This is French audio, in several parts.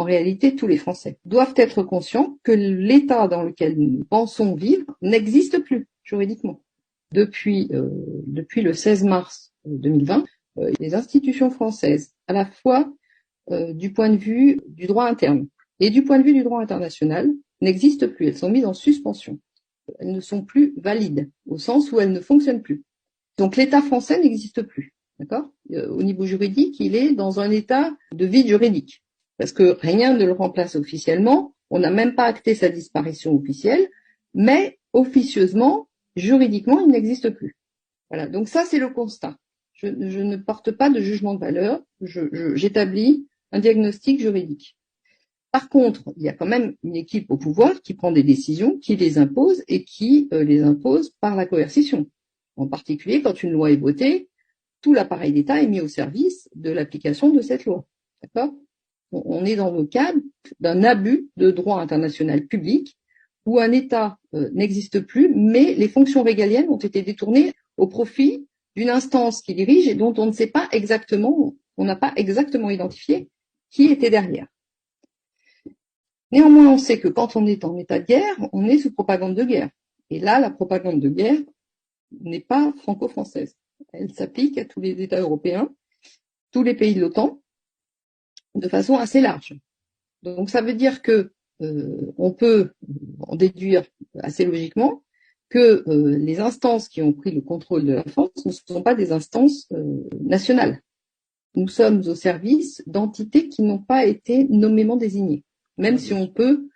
en réalité, tous les Français doivent être conscients que l'État dans lequel nous pensons vivre n'existe plus juridiquement. Depuis le 16 mars 2020, les institutions françaises, à la fois du point de vue du droit interne et du point de vue du droit international, n'existent plus. Elles sont mises en suspension. Elles ne sont plus valides, au sens où elles ne fonctionnent plus. Donc l'État français n'existe plus. D'accord ? Au niveau juridique, il est dans un état de vide juridique. Parce que rien ne le remplace officiellement, on n'a même pas acté sa disparition officielle, mais officieusement, juridiquement, il n'existe plus. Voilà, donc ça c'est le constat. Je ne porte pas de jugement de valeur, j'établis un diagnostic juridique. Par contre, il y a quand même une équipe au pouvoir qui prend des décisions, qui les impose et qui les impose par la coercition. En particulier, quand une loi est votée, tout l'appareil d'État est mis au service de l'application de cette loi. D'accord ? On est dans le cadre d'un abus de droit international public où un État n'existe plus, mais les fonctions régaliennes ont été détournées au profit d'une instance qui dirige et dont on ne sait pas exactement, on n'a pas exactement identifié qui était derrière. Néanmoins, on sait que quand on est en état de guerre, on est sous propagande de guerre. Et là, la propagande de guerre n'est pas franco-française. Elle s'applique à tous les États européens, tous les pays de l'OTAN, de façon assez large. Donc ça veut dire que on peut en déduire assez logiquement que les instances qui ont pris le contrôle de la France ne sont pas des instances nationales. Nous sommes au service d'entités qui n'ont pas été nommément désignées, même si on peut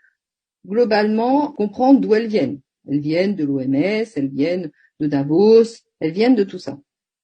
globalement comprendre d'où elles viennent. Elles viennent de l'OMS, elles viennent de Davos, elles viennent de tout ça.